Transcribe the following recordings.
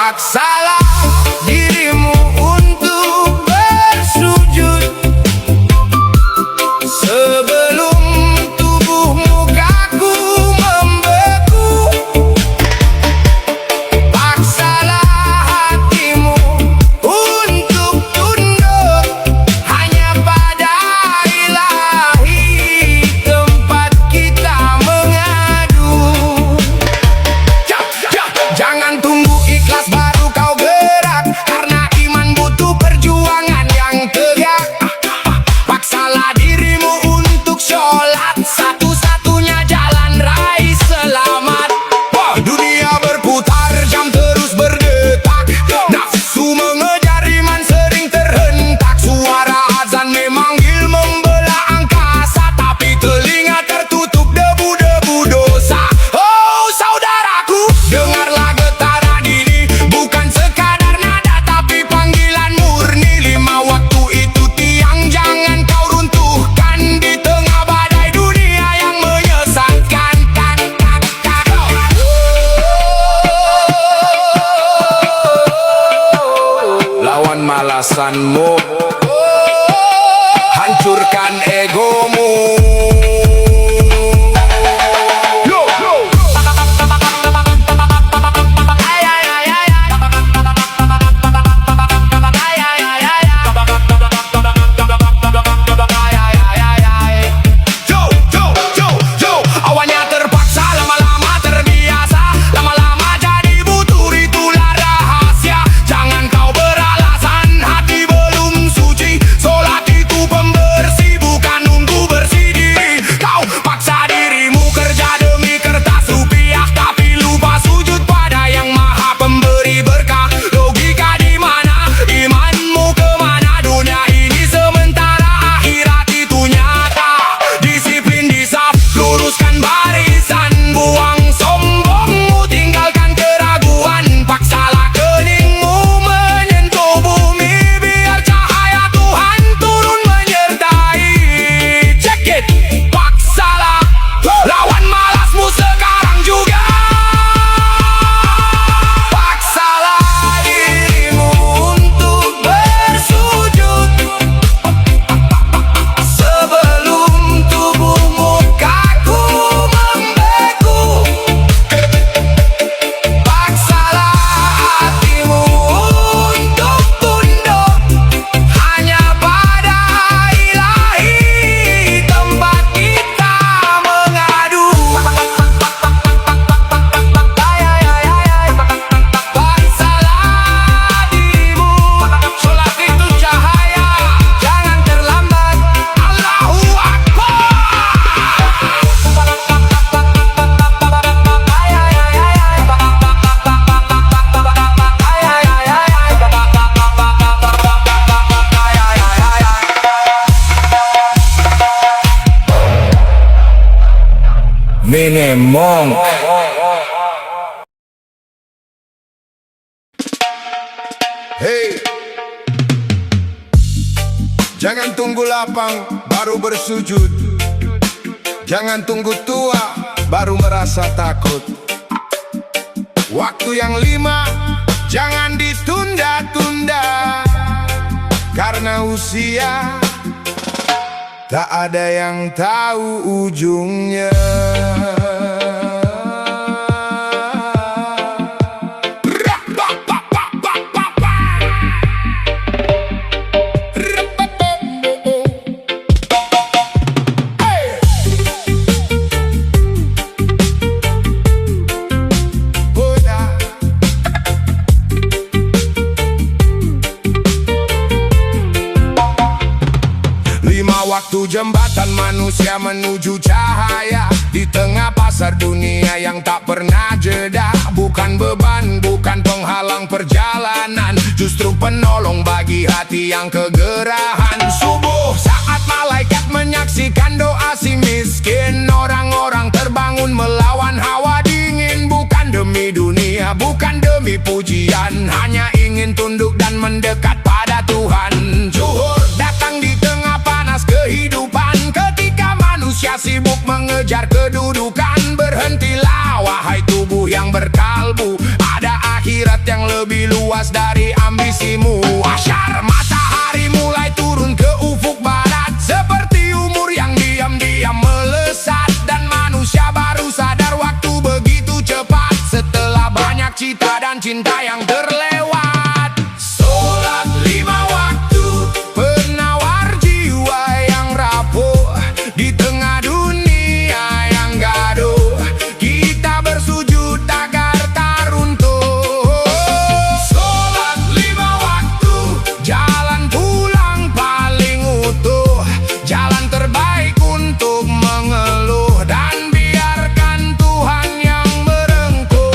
Paksalah dirimu untuk bersujud sebelum tubuhmu kaku membeku. Paksalah hatimu untuk tunduk hanya pada Ilahi, tempat kita mengadu. Jangan tunggu ikhlas baru kau gerak, karena iman butuh perjuangan yang tegak. Paksalah dirimu untuk sholat, satu-satunya jalan raih selamat. Dunia berputar, jam terus berdetak, nafsu mengejar iman sering terhentak. Suara azan memanggil membelah angkasa, tapi telinga tertutup debu-debu dosa. Oh saudaraku, dengarlah getaran ini, bukan sekadar nada tapi panggilan murni. 5 waktu itu tiang jangan kau runtuhkan di tengah badai dunia yang menyesatkan. Lawan malasanmu, hancurkan egomu. Awalnya terpaksa, lama-lama terbiasa, lama-lama jadi butuh, itulah rahasia. Jangan kau beralasan hati belum suci, sholat itu pembersih, bukan nunggu bersih diri. Kau paksa dirimu kerja demi kertas rupiah, tapi lupa sujud pada yang maha pemberi berkah. Logika di mana, imanmu kemana? Dunia ini sementara, akhirat itu nyata. Disiplin di saf, luruskan barisan, buang sombongmu, tinggalkan keraguan. Paksalah keningmu menyentuh bumi, biar cahaya Tuhan turun menyertai. Check it, paksalah, lawan malasmu sekarang juga. Paksalah dirimu untuk bersujud sebelum tubuhmu kaku membeku. Paksalah hatimu untuk tunduk hanya pada Ilahi, tempat kita mengadu. Paksalah dirimu, sholat itu cahaya, jangan terlambat. Allahu Akbar. Mini Monk. Hey, jangan tunggu lapang baru bersujud, jangan tunggu tua baru merasa takut. Waktu yang 5 jangan ditunda-tunda, karena usia tak ada yang tahu ujungnya. Waktu jembatan manusia menuju cahaya, di tengah pasar dunia yang tak pernah jeda. Bukan beban, bukan penghalang perjalanan, justru penolong bagi hati yang kegerahan. Subuh saat malaikat menyaksikan doa si miskin, orang-orang terbangun melawan hawa dingin. Bukan demi dunia, bukan demi pujian, hanya ingin tunduk dan mendekat pada Tuhan. Zuhur datang di tengah panas kehidupan, ketika manusia sibuk mengejar kedudukan. Berhentilah wahai tubuh yang berkalbu, ada akhirat yang lebih luas dari ambisimu. Asyar matahari mulai turun ke ufuk barat, seperti umur yang diam-diam melesat. Dan manusia baru sadar waktu begitu cepat, setelah banyak cita dan cinta yang terlewat. Sholat 5 waktu, penawar jiwa yang rapuh. Di tengah dunia yang gaduh, kita bersujud agar tak runtuh. Sholat 5 waktu, jalan pulang paling utuh, jalan terbaik untuk mengeluh, dan biarkan Tuhan yang merengkuh.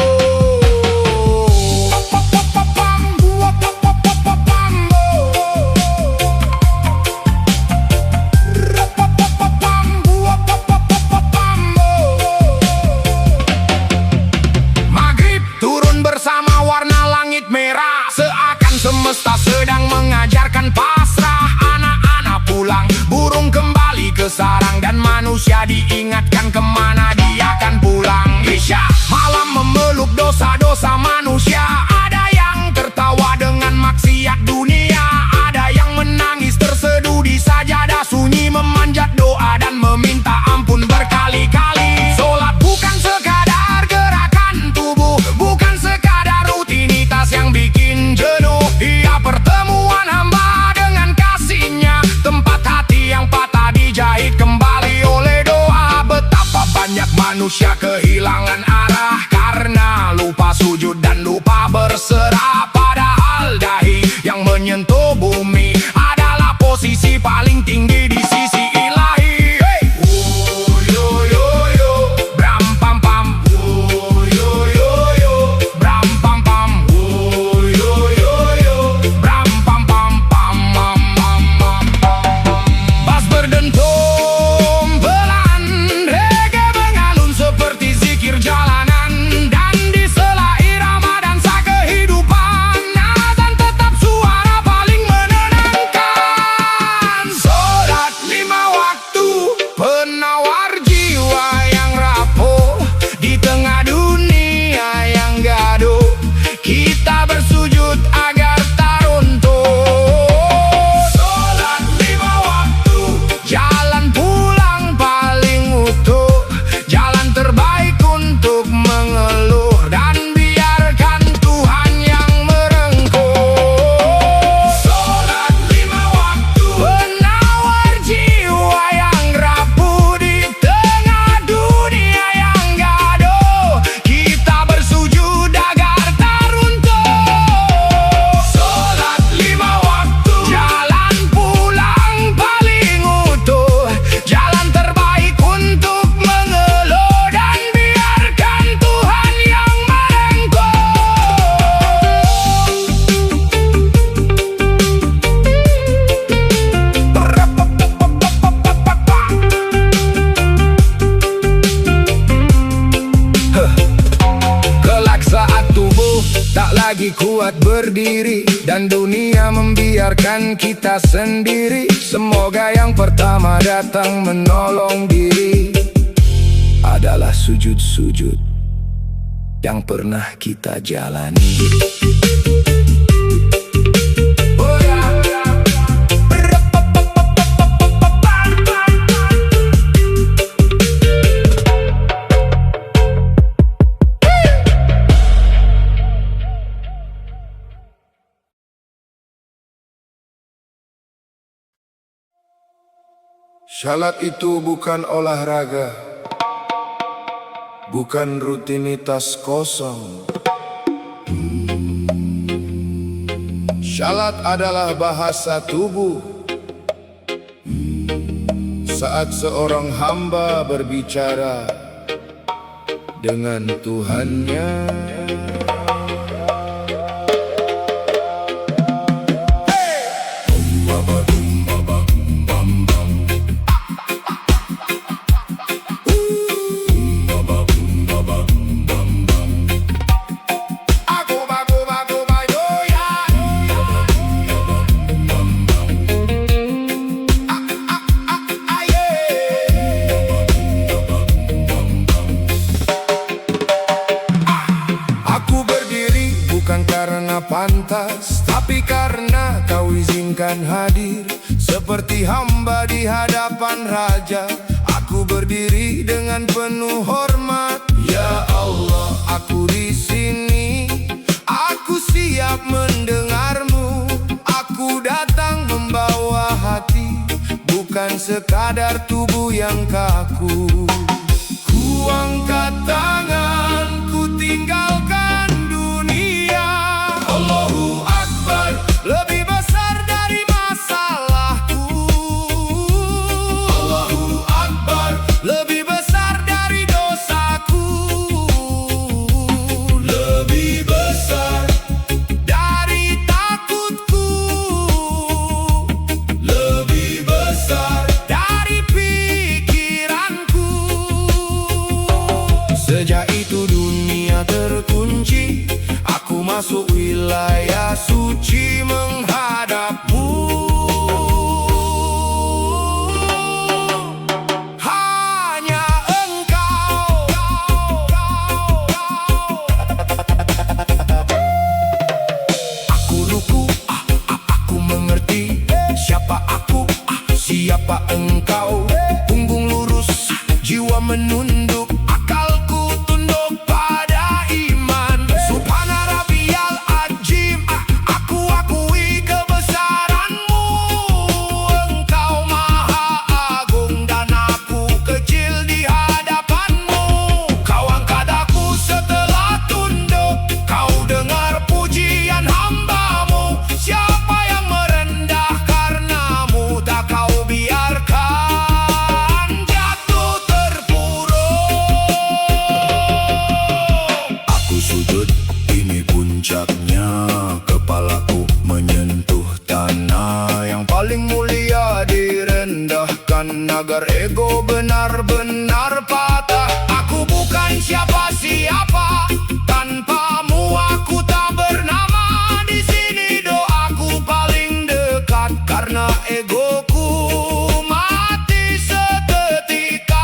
Maghrib turun bersama warna langit merah, seakan semesta sedang mengajarkan pasrah. Anak-anak pulang, burung kembali ke sarang, dan manusia diingatkan kemana dia akan pulang. Isya malam memeluk dosa-dosa manusia, ada yang tertawa dengan maksiat dunia, ada yang menangis terseduh di sajadah sunyi, memanjat doa dan meminta ampun berkali-kali. Sholat bukan sekadar gerakan tubuh, bukan sekadar rutinitas yang bikin jenuh. Ia pertemuan hamba dengan kasihnya, tempat hati yang patah dijahit kembali oleh doa. Betapa banyak manusia kehilangan arah karena lupa sujud dan lupa berserah. Padahal dahi yang menyentuh bumi adalah posisi paling tinggi di sisi ilahi. Hey! Oh, yo, yo, yo. Bram pam pam. Oh, yo, yo, yo. Bram pam pam. Oh, yo, yo, yo. Bram pam pam pam pam pam pam. Bass berdentum pelan, reggae mengalun seperti zikir jalanan, dan di sela irama dansa kehidupan, azan tetap suara paling menenangkan. Sholat 5 waktu, penawar jiwa yang rapuh. Di tengah dunia yang gaduh, kita bersujud agar tak runtuh. Sholat 5 waktu, jalan pulang paling utuh, jalan terbaik untuk mengeluh, dan biarkan Tuhan yang merengkuh. Sholat 5 waktu, penawar jiwa yang rapuh. Di tengah dunia yang gaduh, kita bersujud agar tak runtuh. Sholat 5 waktu, jalan pulang paling utuh, jalan terbaik untuk mengeluh, dan biarkan Tuhan yang Kelak saat tubuh tak lagi kuat berdiri, dan dunia membiarkan kita sendiri, semoga yang pertama datang menolong diri adalah sujud-sujud yang pernah kita jalani. Salat itu bukan olahraga, bukan rutinitas kosong. Salat adalah bahasa tubuh. Saat seorang hamba berbicara dengan Tuhannya. Aku karena pantas, tapi karena kau izinkan hadir seperti hamba di hadapan raja. Aku berdiri dengan penuh hormat. Ya Allah, aku di sini. Aku siap mendengarmu. Aku datang membawa hati, bukan sekadar tubuh yang kaku. Ku angkat tangan, ku tinggalkan dunia. Allahu Akbar, lebih besar dari masalahku. Allahu Akbar, lebih besar dari dosaku. Lebih besar dari takutku. Lebih besar dari pikiranku. Sejak itu dunia terkunci. Aku masuk wilayah suci menghadapmu. Hanya engkau. Aku ruku, aku mengerti. Siapa aku, siapa engkau. Punggung lurus, jiwa menunduk. Akalku tunduk pada iman. Subhana Rabbiyal Azim, aku akui kebesaranmu. Engkau maha agung dan aku kecil di hadapanmu. Kau angkat aku setelah tunduk. Kau dengar pujian hambamu. Siapa yang merendah karenamu, tak kau biarkan jatuh terpuruk. Aku sujud, ini puncaknya. Kepalaku menyentuh tanah. Yang paling mulia direndahkan agar ego benar-benar patah. Aku bukan siapa-siapa, tanpamu aku tak bernama. Di sini doaku paling dekat karena egoku mati seketika.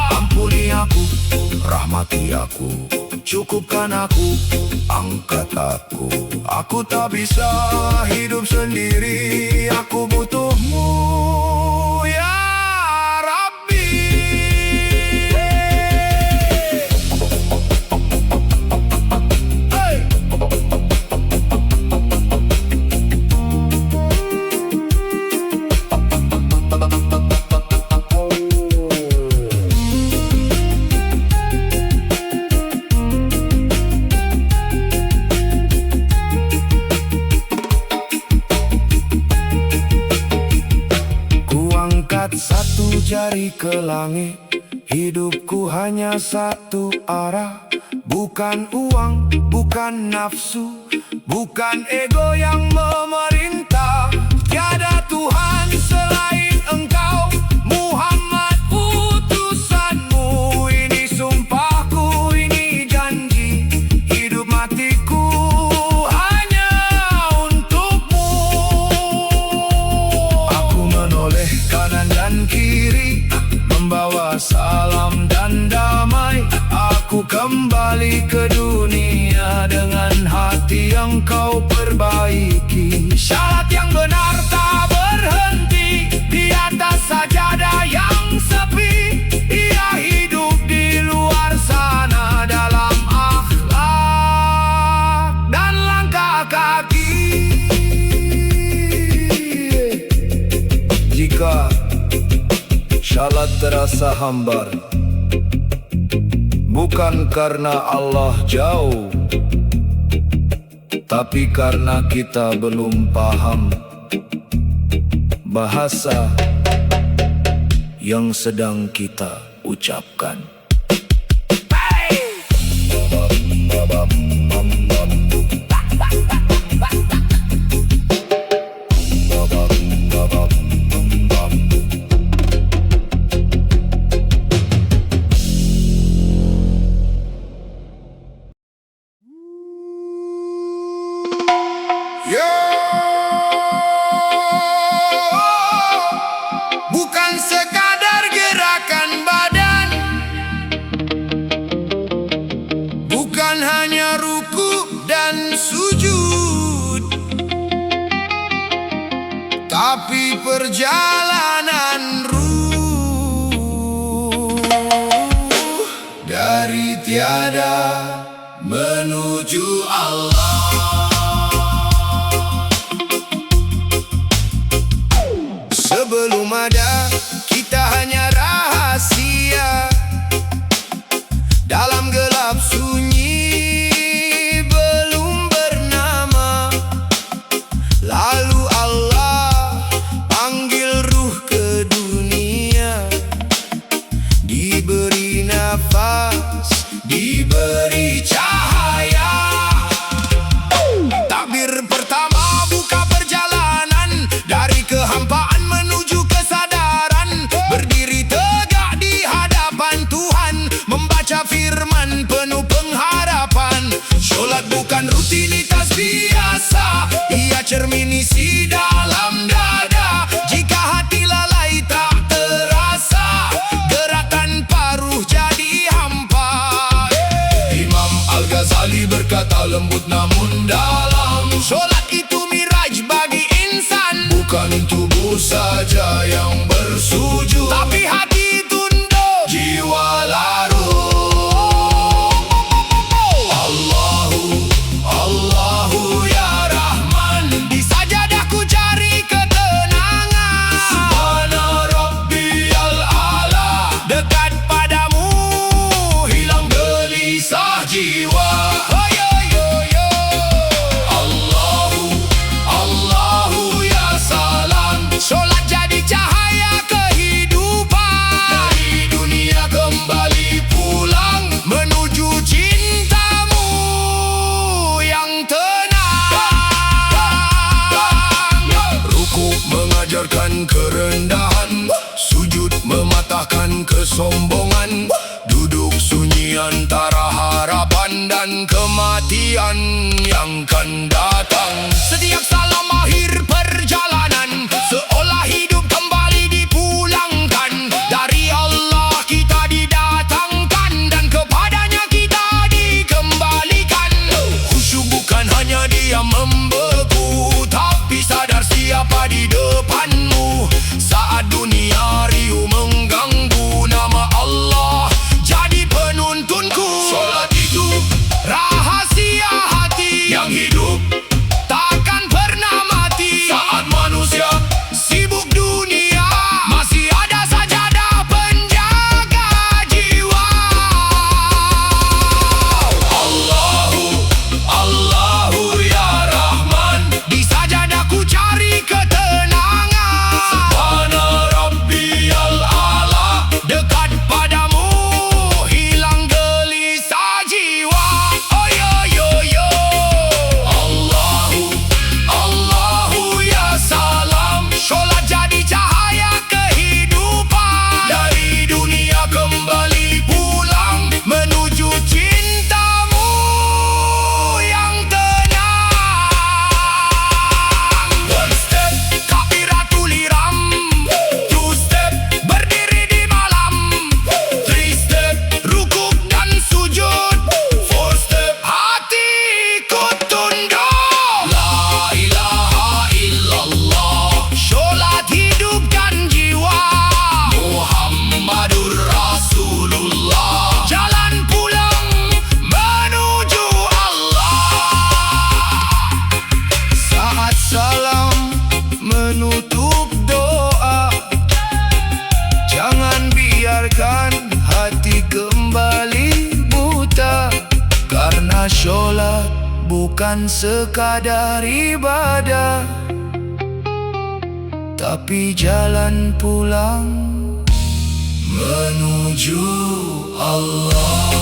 Ampuni aku, rahmati aku, cukupkan aku, angkat aku. Aku tak bisa hidup sendiri. Aku butuhmu, ya Rabbi. Hey! Ku angkat satu jari ke langit. Hidupku hanya satu arah. Bukan uang, bukan nafsu, bukan ego yang memerintah. Tiada Tuhan selain Engkau, Muhammad utusanmu. Ini sumpahku, ini janji. Hidup matiku hanya untukmu. Aku menoleh kanan dan kiri, membawa salam dan damai. Aku kembali ke dunia dengan hati yang kau perbaiki. Syarat yang benar tak berhenti di atas sajadah yang sepi. Ia hidup di luar sana dalam akhlak dan langkah kaki. Jika syarat terasa hambar, bukan karena Allah jauh, tapi karena kita belum paham bahasa yang sedang kita ucapkan. Yo, bukan sekadar gerakan badan, Tapi perjalanan ruh dari tiada menuju Allah. Sebelum ada, kita hanya rahasia dalam gelap sunyi belum bernama. Lalu Allah panggil ruh ke dunia, diberi nafas, diberi cahaya. Takbir pertama buka perjalanan dari kehampaan menuju kesadaran. Berdiri tegak di hadapan Tuhan, membaca firman penuh pengharapan. Solat bukan rutinitas biasa, ia cermin isi dalam dada. Jika hati lalai tak terasa, gerakan paruh jadi hampa. Imam Al-Ghazali berkata lembut namun dalam, solat itu miraj bagi insan. Bukan tubuh saja yang bersujud, tapi hati tunduk, jiwa larut. Allahu ya Rahman, di sajadahku cari ketenangan. Subhana Rabbiyal A'la, dekat padamu hilang gelisah jiwa. Oh, yo, yo, yo. Allahu ya salam, solat jadi cahaya kehidupan. Dari dunia kembali pulang menuju cintamu yang tenang. Ruku mengajarkan kerendahan, sujud mematahkan kesombongan. Duduk sunyi antara harapan dan kematian yang kan datang. Setiap salam akhir perjalanan, seolah hidup kembali dipulangkan. Dari Allah kita didatangkan, dan kepadanya kita dikembalikan. Khusyuk bukan hanya diam membeku, tapi sadar siapa di depanmu. Saat dunia riuh mengganggu, nama Allah jadi penuntunku. Solat itu rahasia hati yang hidup, takkan pernah mati. Saat manusia sibuk dunia, masih ada sajadah penjaga jiwa. Allahu ya Rahman, di sajadahku cari ketenangan. Subhana Rabbiyal A'la, dekat padamu hilang gelisah jiwa. Oh, yo, yo, yo. Allahu ya salam, solat jadi cahaya kehidupan. Dari dunia kembali pulang menuju cintamu yang tenang. One step takbiratul ihram, two step berdiri di malam, three step rukuk dan sujud, four step hati ikut tunduk. La ilaha illallah, solat hidupkan jiwa. Muhammadur Rasulullah, jalan pulang menuju Allah. Saat salam menutup doa, jangan biarkan hati kembali buta. Karena sholat bukan sekadar ibadah, tapi jalan pulang menuju Allah.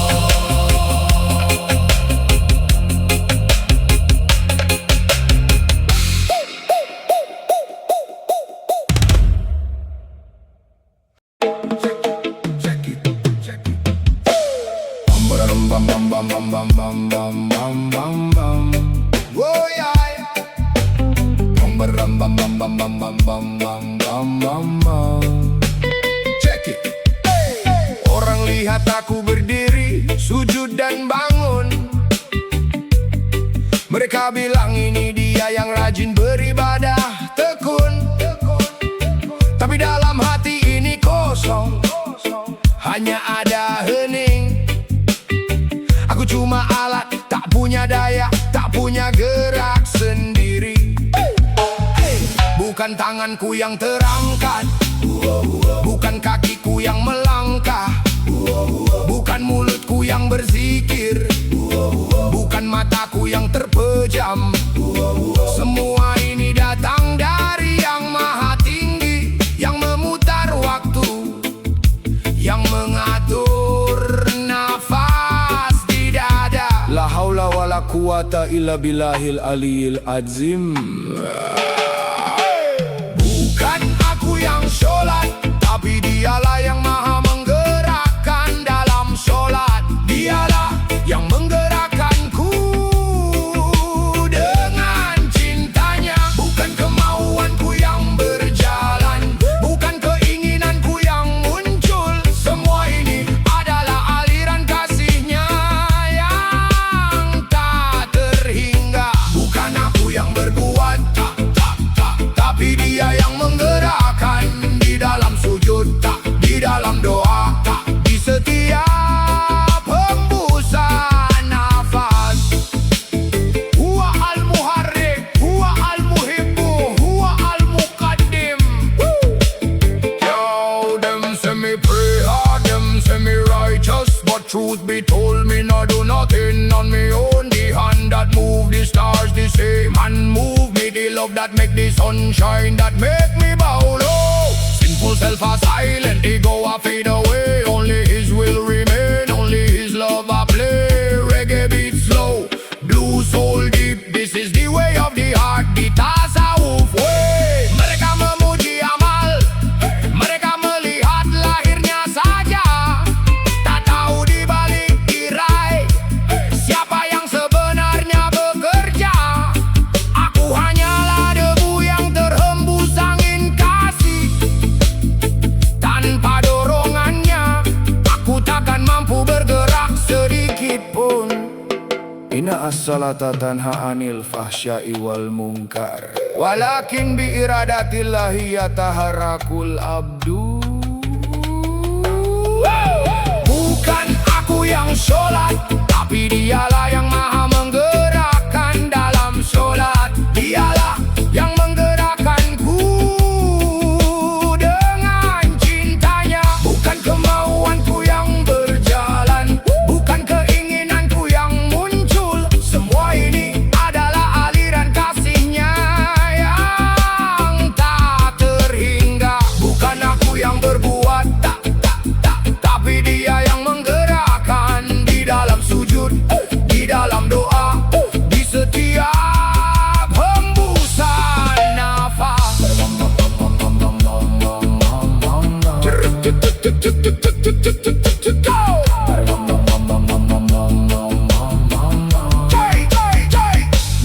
Bam bam bam bam bam bam bam bam bam bam. Oh yeah. Bam bam bam bam bam bam bam bam bam bam bam. Check it. Orang lihat aku berdiri, sujud dan bangun. Mereka bilang ini dia yang rajin beribadah tekun. bukan tanganku yang terangkat, bukan kakiku yang melangkah, bukan mulutku yang berzikir, bukan mataku yang terpejam. Semua ini datang dari yang maha tinggi, yang memutar waktu, yang mengatur nafas di dada. La haula wa la quwata illa billahil aliyil azim. Bukan aku yang sholat, tapi dialah yang maha menggerakkan dalam sholat. Dialah yang menggerakkanku dengan cintanya. Bukan kemauanku yang berjalan, bukan keinginanku yang muncul. Semua ini adalah aliran kasihnya yang tak terhingga. Bukan aku yang berbuat, tapi dia yang menggerakkan. Di dalam sujud, di dalam doa, di setiap hembusan nafas. Huwa al-muharrik, huwa al-muhibbu, huwa al-muqaddim. Yo, them say me pray hard, them say me righteous, but truth be told, me not do nothing on me own. The hand that move the stars, the same hand move me. The love that make the sunshine, that make me bow low. Sinful self a silent, ego a fade away. Only his will remain, only his love a play. Reggae beat slow, blue soul deep. This is the way of the heart, the tasawuf way. Mereka memuji amal, mereka melihat lahirnya saja, tak tahu di balik tirai siapa yang sebenarnya bekerja. Aku hanyalah debu yang terhembus angin kasih. Tanpa dorongannya, aku takkan mampu bergerak sedikit pun. Inna as-salata tanha anil fahsya'i wal munkar, walakin bi iradatillahi yataharakul abdu. Bukan aku yang sholat, tapi dialah yang maha menggerakkan dalam sholat. Dialah yang menggerakkanku dengan cintanya. Bukan kemauanku yang berjalan, bukan keinginanku yang muncul. Semua ini adalah aliran kasihnya yang tak terhingga. Bukan aku yang berbuat, tapi dia yang menggerakkan. Di dalam sujud, di dalam doa, di setiap hembusan nafas.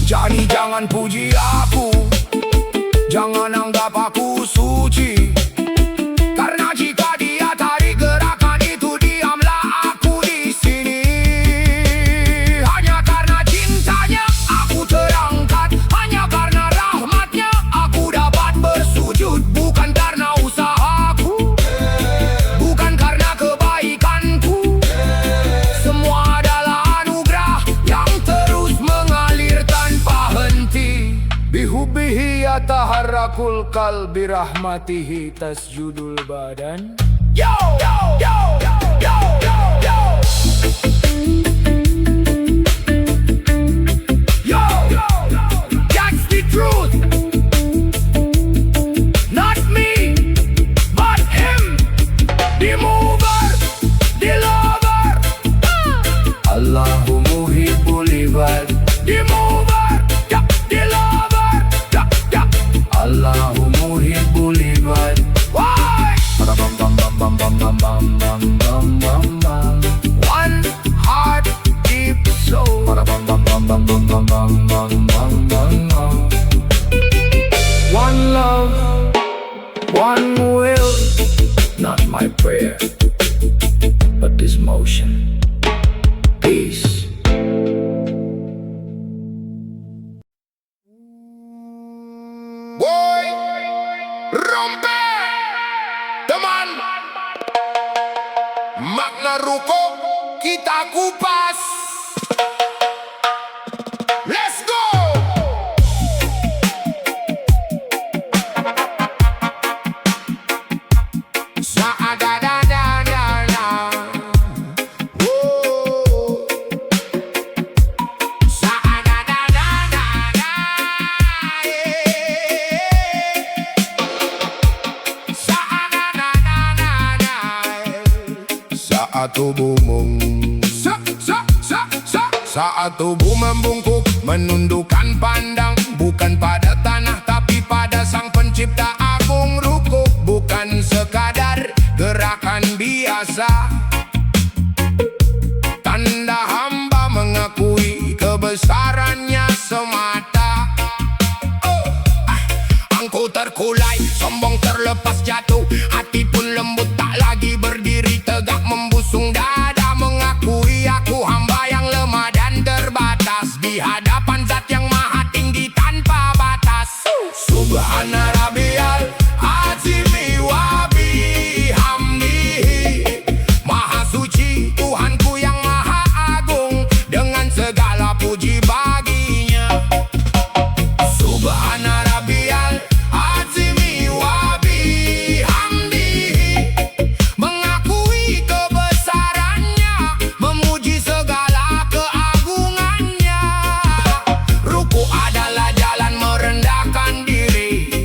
Jadi jangan puji aku, jangan anggap aku suci, karena jika dia tarik gerakan itu, diamlah aku di sini. Hanya karena cintanya aku terangkat, hanya karena rahmatnya aku dapat bersujud. Bukan karena usahaku, bukan karena kebaikanku. Semua adalah anugerah yang terus mengalir tanpa henti. Bihubbihi yataharrakul qalbi, rahmatihi tasjudul badan. Yo, yo, yo, yo, yo, yo, yo. Yo, that's the truth. Not me, but him. The mover, the lover. Allahu muhibbul ibad. The mover, yeah, the lover, yeah, yeah. Allahu muhibbul ibad. Why? One heart, deep soul. One love, one will. Not my prayer, but this motion. Peace. Boy, rompe, teman. Makna ruko kita kupas. Let's go. tubuhmu. Saat tubuh membungkuk, menundukkan pandang, bukan pada tanah tapi pada sang pencipta agung. Rukuk bukan sekadar gerakan biasa, tanda hamba mengakui kebesarannya semata. Angku terkulai, sombong terlepas jatuh, hati pun lembut tak lagi berdiri tegak membusung dada. Mengakui aku hamba yang lemah dan terbatas di hadapan zat yang maha tinggi tanpa batas. Subhana rabbiyal azimi wa bihamdihi. Maha suci Tuhanku yang maha agung, dengan segala puji baginya. Subhana rabbiyal azimi wa bihamdihi. Mengakui kebesarannya, memuji segala keagungannya. Ruku adalah jalan merendahkan diri,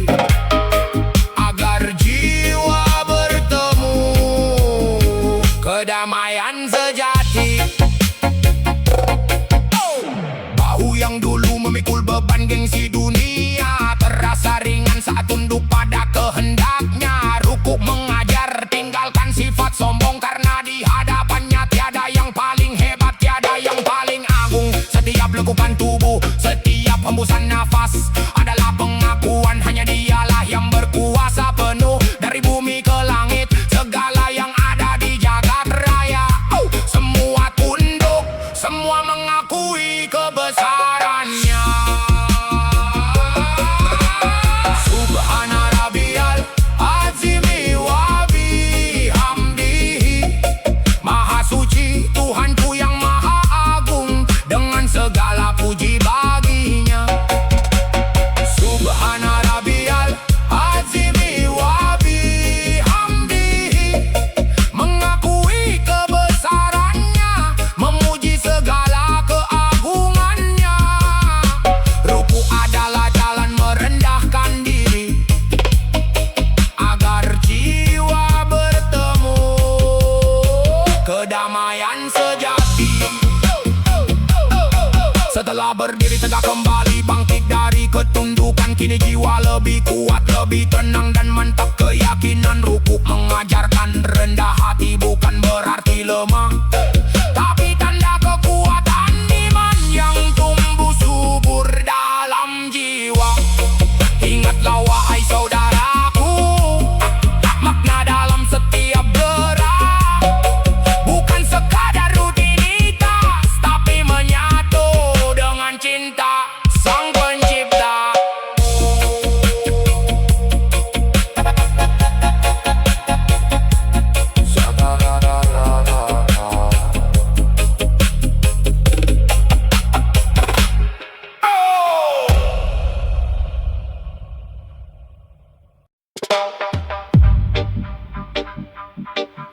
agar jiwa bertemu kedamaian sejati. Bahu yang dulu memikul beban gengsi dunia terasa ringan saat tunduk pada kehendaknya. Rukuk mengajar tinggalkan sifat sombong, karena di hadapannya tiada yang paling hebat, tiada yang paling agung. Setiap lekukan tubuh, setiap hembusan nafas adalah pengakuan hanya dialah yang berkuasa penuh dari bumi ke langit. Segala yang ada di jagat raya, semua tunduk, semua mengakui kebesarannya. Subhana rabbiyal azimi wa bihamdihi. Maha suci Tuhanku yang maha agung, dengan segala puji baginya. Subhana rabbiyal azimi wa bihamdihi. Mengakui kebesarannya, memuji segala keagungannya. Ruku adalah jalan merendahkan diri, agar jiwa bertemu kedamaian sejati. Setelah berdiri tegak kembali, bangkit dari ketundukan, kini jiwa lebih kuat, lebih tenang dan mantap keyakinan. Rukuk mengajarkan rendah hati bukan berarti lemah, tapi tanda kekuatan iman yang tumbuh subur dalam jiwa. Ingatlah wahai saudaraku, makna dalam setiap gerak bukan sekadar rutinitas, tapi menyatu dengan cinta sang pencipta.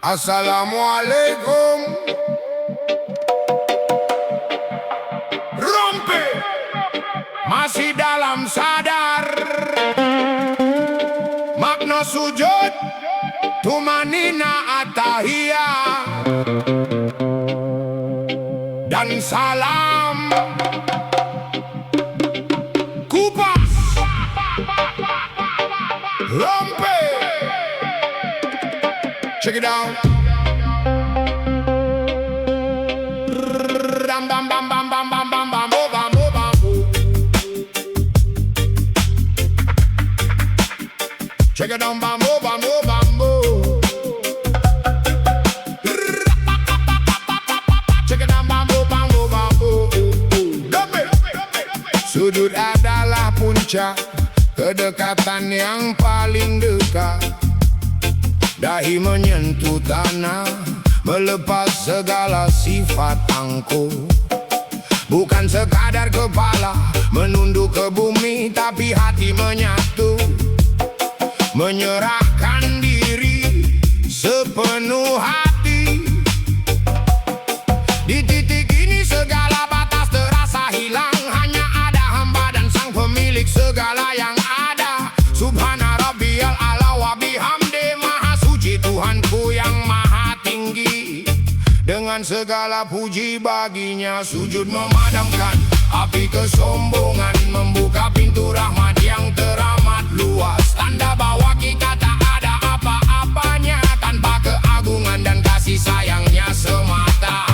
Assalamualaikum. Rompe masih dalam sadar, makna sujud tumanina atahiyah dan salam kupas. Rompe, check it out. Bam bam bam bam bam bam bam bam bam bam bam. Check it out, bambo bambo bambo. Check it out, bambo bambo bambo. Sujud adalah puncak kedekatan yang paling dekat. Dahi menyentuh tanah, melepas segala sifat angkuh. Bukan sekadar kepala menunduk ke bumi, tapi hati menyatu, menyerahkan diri sepenuh hati. Di titik ini segala batas terasa hilang, hanya ada hamba dan sang pemilik segala yang ada. Subhana rabbiyal ala wa bihamdi. Maha suci Tuhanku yang maha tinggi, segala puji baginya. Sujud memadamkan api kesombongan, membuka pintu rahmat yang teramat luas. Tanda bahwa kita tak ada apa-apanya, tanpa keagungan dan kasih sayangnya semata.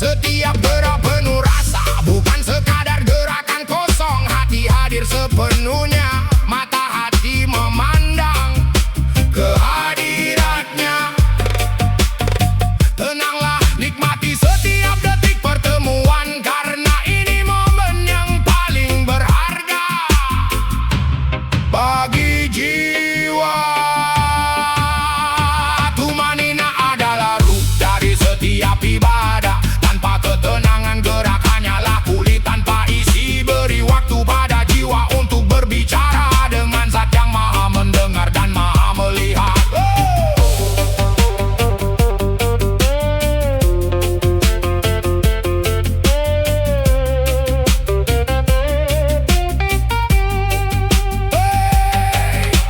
Setiap gerak penuh rasa, bukan sekadar gerakan kosong. Hati hadir sepenuhnya, mata hati memandang kehadiratnya. Tenanglah, nikmati setiap detik pertemuan, karena ini momen yang paling berharga bagi jiwa. Tumanina adalah ruh dari setiap ibadah. Ketenangan gerak hanyalah pulih tanpa isi. Beri waktu pada jiwa untuk berbicara dengan zat yang maha mendengar dan maha melihat.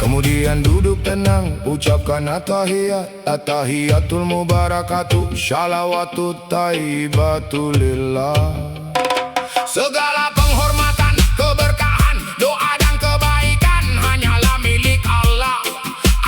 Kemudian duduk tenang, ucapkan at-tahiyat, at-tahiyatul mubarakatuh, shalawatut thayyibatulillah. Segala penghormatan, keberkahan, doa dan kebaikan hanyalah milik Allah.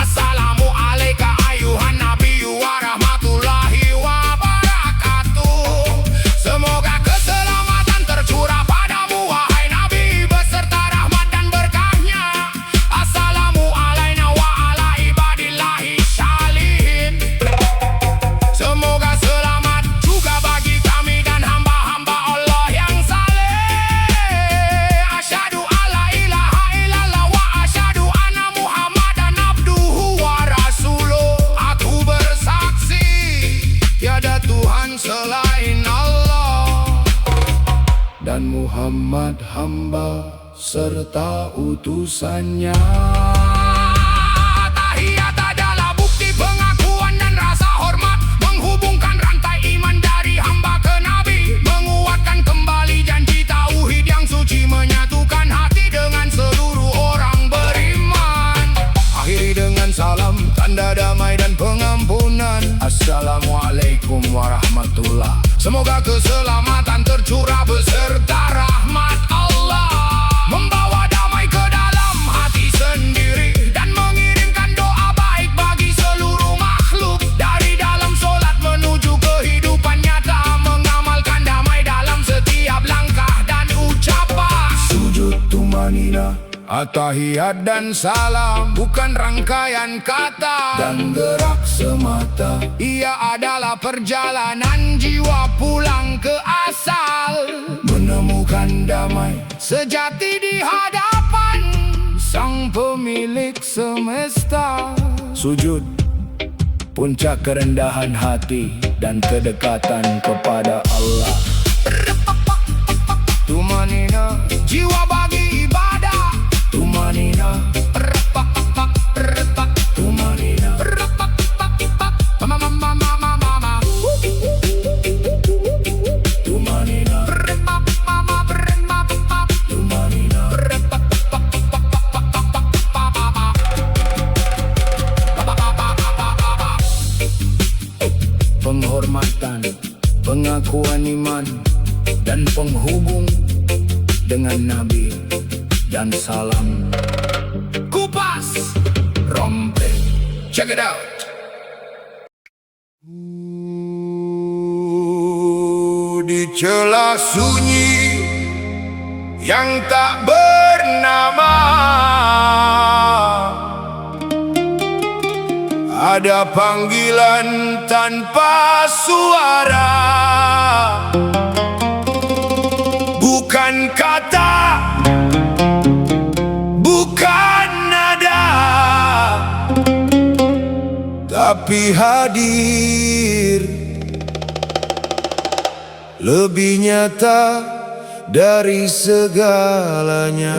Assalamu alaika ayuhan nabiyyu wa rahmatullahi wa barakatuh. Semoga keselamatan tercurah padamu wahai Nabi, beserta rahmat dan berkahnya. Assalamu alaina wa ala ibadillahi shalihin. Semoga selamat juga bagi kami dan hamba-hamba Allah yang saleh. Asyhadu alla ilaha illallah wa asyhadu anna Muhammadan abduhu wa rasuluh. Aku bersaksi tiada Tuhan selain Allah, dan Muhammad hamba serta utusannya. Tahiyat adalah bukti pengakuan dan rasa hormat, menghubungkan rantai iman dari hamba ke Nabi, menguatkan kembali janji tauhid yang suci, menyatukan hati dengan seluruh orang beriman. Akhiri dengan salam, tanda damai dan pengampunan. Assalamualaikum warahmatullah. Semoga keselamatan tercurah beserta rahmat Allah, membawa damai ke dalam hati sendiri dan mengirimkan doa baik bagi seluruh makhluk. Dari dalam solat menuju kehidupan nyata, mengamalkan damai dalam setiap langkah dan ucapan. Sujud tumanina, at-tahiyat dan salam bukan rangkaian kata dan gerak semata. Ia adalah perjalanan jiwa pulang ke asal, menemukan damai sejati di hadapan Sang Pemilik semesta. Sujud, puncak kerendahan hati dan kedekatan kepada Allah. Tumanina, jiwa bagi ibadah. Tumanina, tumanina, mama, tumanina, tumanina. Penghormatan, pengakuan iman, dan penghubung dengan Nabi dan salam. Kupas rompeng, check it out. Di celah sunyi yang tak bernama, ada panggilan tanpa suara, bukan kata, bukan nada, tapi hadir lebih nyata dari segalanya.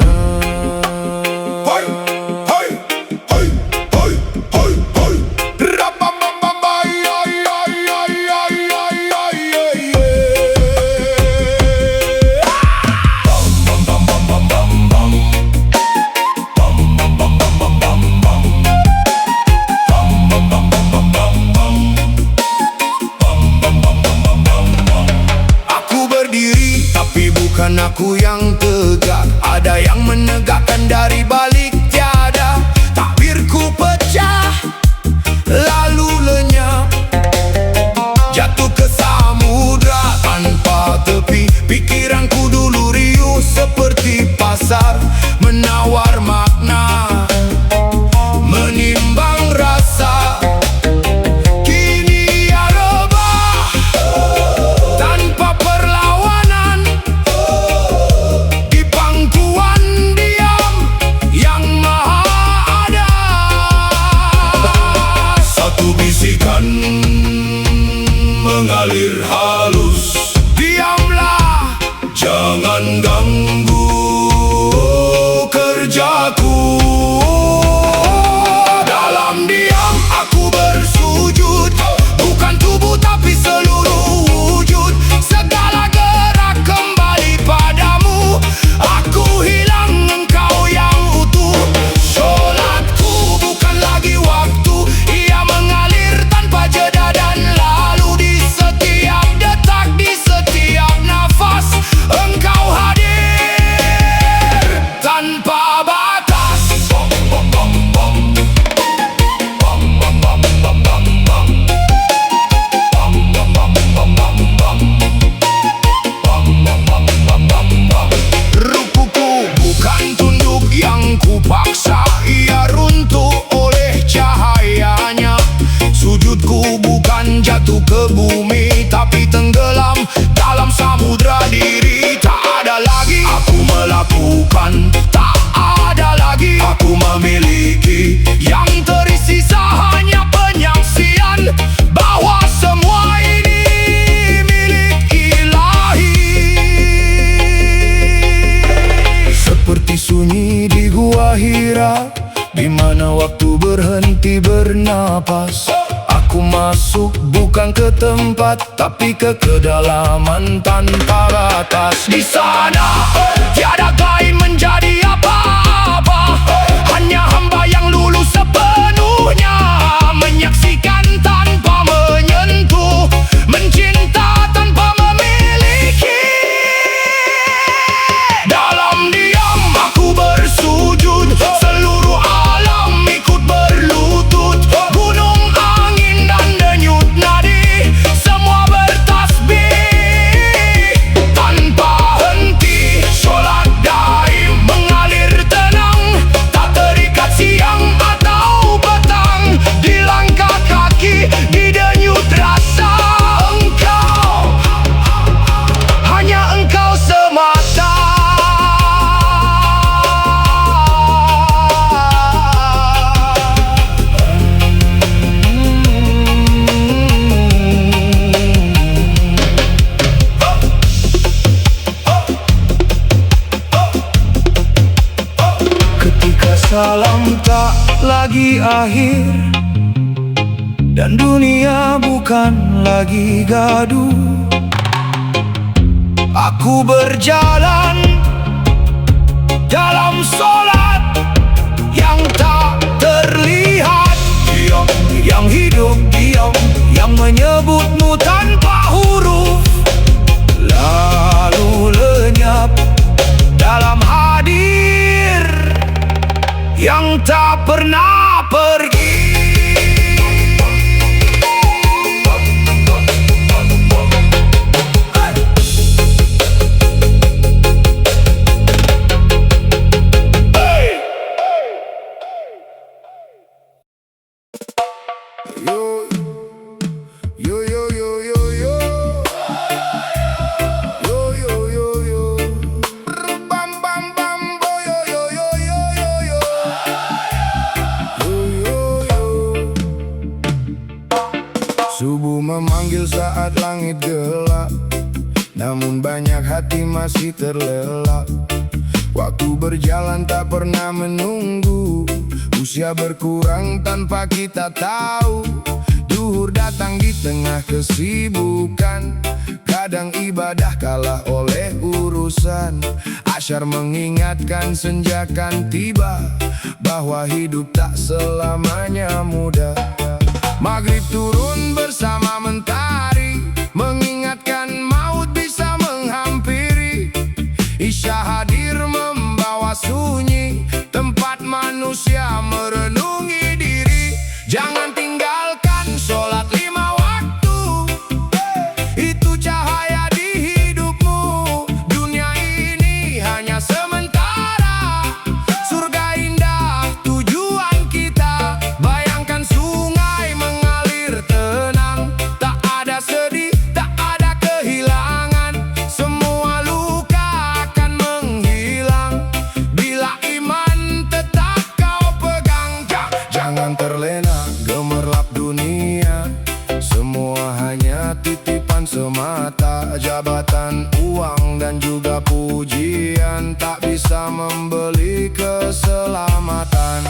napas. Aku masuk bukan ke tempat, tapi ke kedalaman tanpa batas. Di sana tiada kain menjadi apa-apa, hanya hamba yang lulus sepenuhnya, menyaksikan tanpa menyentuh, mencinta tanpa memiliki. Dalam diam aku bersujud, seluruh alam ikut berlutut. Gunung, angin dan denyut nadi, semua bertasbih tanpa henti. Sholat daim mengalir tenang, tak terikat siang atau petang. Di langkah kaki, di denyut rasa, engkau, hanya engkau semata. Ketika salam tak lagi akhir dan dunia bukan lagi gaduh, aku berjalan dalam solat yang tak terlihat. Diam yang hidup, diam yang menyebutmu tanpa huruf, lalu lenyap dalam hadir yang tak pernah pergi. Yo, yo, yo, yo, yo, yo. Yo, yo, yo, yo. Bam, bam, bam, bo, yo, yo, yo, yo, yo, yo. Yo, yo, yo. Subuh memanggil saat langit gelap, namun banyak hati masih terlelap. Waktu berjalan tak pernah menunggu, usia berkurang tanpa kita tahu. Zuhur datang di tengah kesibukan, kadang ibadah kalah oleh urusan. Asyar mengingatkan senja kan tiba, bahwa hidup tak selamanya mudah. Maghrib turun bersama mentari, mengingatkan maut bisa menghampiri. Isya hadir membawa sunyi, tempat manusia merenungi diri. Jangan tinggalkan sholat 5 waktu, itu cahaya di hidupmu. Dunia ini hanya sementara, surga indah tujuan kita. Bayangkan sungai mengalir tenang, tak ada sedih, tak ada kehilangan. Semua luka akan menghilang bila iman tetap kau pegang. Jangan terlena gemerlap dunia, semua hanya titipan semata. Jabatan, uang dan juga pujian tak bisa membeli keselamatan.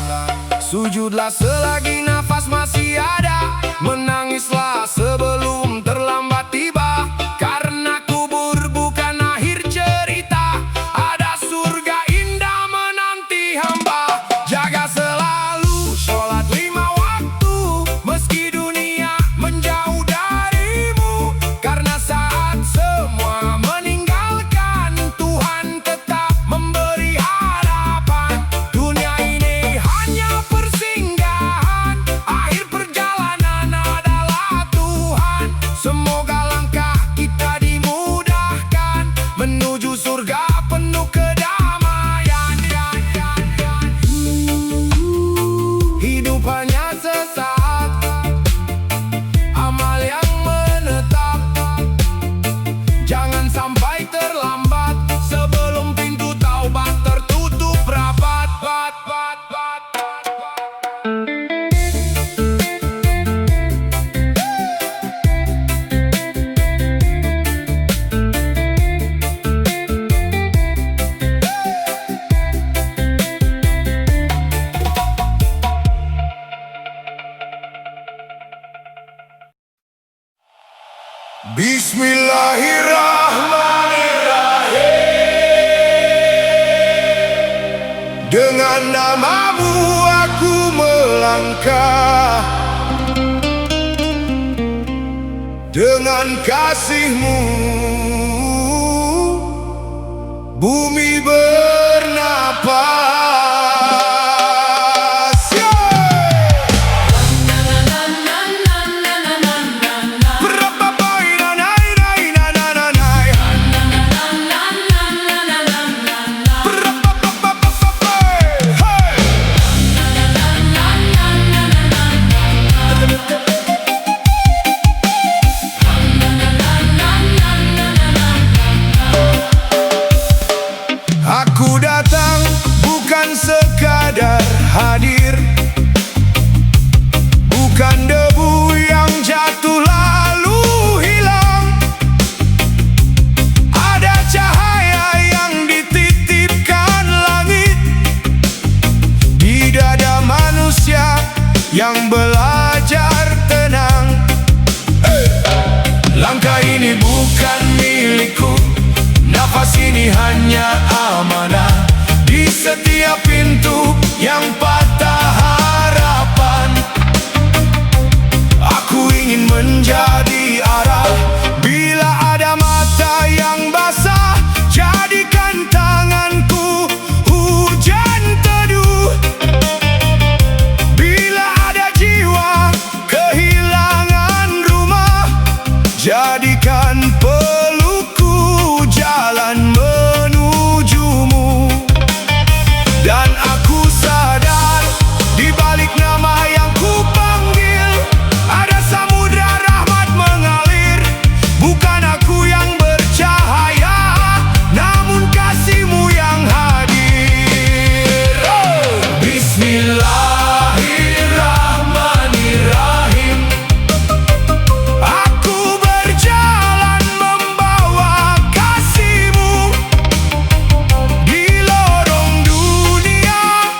Sujudlah selagi nafas masih ada, menangislah sebelum terlambat tiba. Karena kubur bukan akhir cerita, ada surga indah menanti hamba. Jaga selalu sholat 5 waktu, meski dunia menjauh darimu. Karena saat semua meninggalkan, Tuhan tetap memberi harapan. Dunia ini hanya persinggahan, Bismillahirrahmanirrahim. Dengan namamu aku melangkah, dengan kasihmu bumi bernapas. Aku datang bukan sekadar hadir, bukan debu yang jatuh lalu hilang. Ada cahaya yang dititipkan langit di dada manusia yang belajar tenang. Langkah ini bukan milikku, nafas ini hanya amanah. Di setiap pintu yang patah harapan, aku ingin menjadi arah. Bila ada mata yang basah, jadikan tanganku hujan teduh. Bila ada jiwa kehilangan rumah, jadikan pelukku jalan menujumu. Dan aku sadar di balik nama yang ku panggil ada samudra rahmat mengalir. Bukan aku yang bercahaya, namun kasihmu yang hadir. Bismillahirrahmanirrahim. Aku berjalan membawa kasihmu di lorong dunia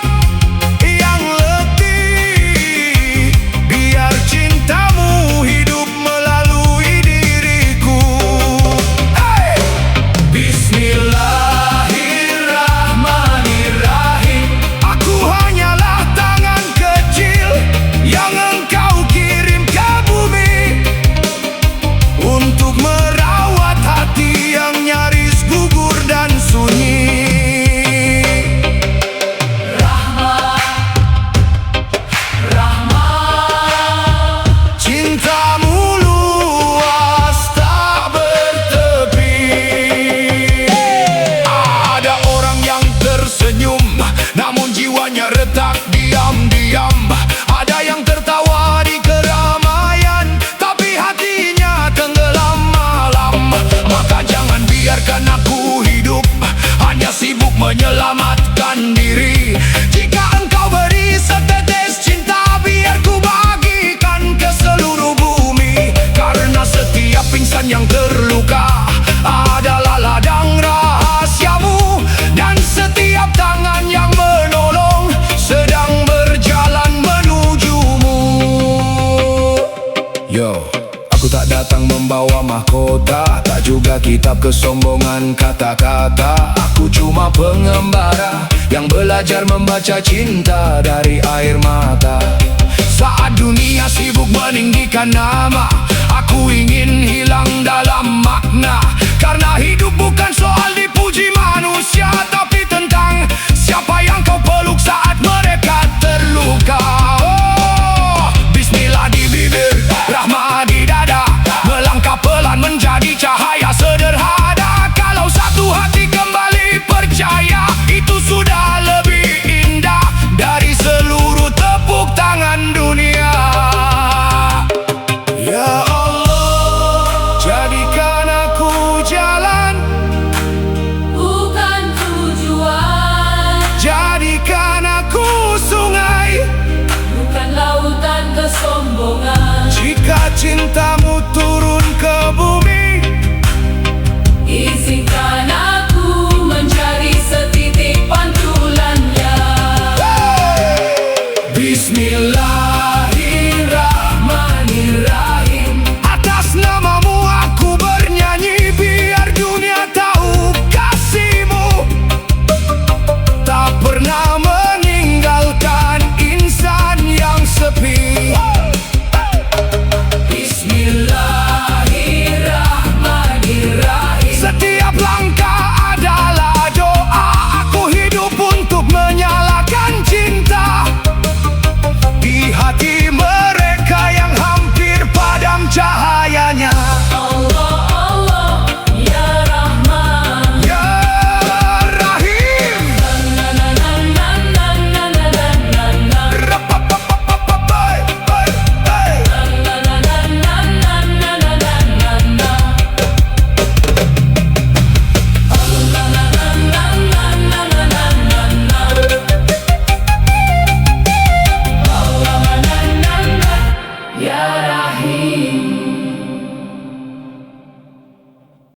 yang letih. Biar cintamu hidup melalui diriku. Bismillahirrahmanirrahim. Aku hanyalah tangan kecil yang engkau kirim ke bumi untuk merawat hati yang nyaris gugur dan sunyi. Cintamu luas tak bertepi. Ada orang yang tersenyum, namun jiwanya retak diam-diam. Ada yang tertawa di keramaian, tapi hatinya tenggelam malam. Maka jangan biarkan aku hidup hanya sibuk menyelamatkan diri. Jika engkau beri setetes cinta, biar ku bagikan ke seluruh bumi. Karena setiap pingsan yang terluka adalah ladang rahasiamu. Dan setiap tangan yang menolong sedang berjalan menujumu. Yo, aku tak datang membawa mahkota, tak juga kitab kesombongan kata-kata. Aku cuma pengembara yang belajar membaca cinta dari air mata. Saat dunia sibuk meninggikan nama, aku ingin hilang dalam makna. Karena hidup bukan soal dipuji manusia, tapi tentang siapa yang kau peluk saat mereka terluka. Oh, bismillah di bibir, rahmat di dada, melangkah pelan menjadi cahaya sederhana. Kalau satu hati kembali percaya, itu sudah lebih indah dari seluruh tepuk tangan dunia. Ya Allah, jadikan aku jalan, bukan tujuan. jadikan aku sungai, Bukan lautan kesombongan.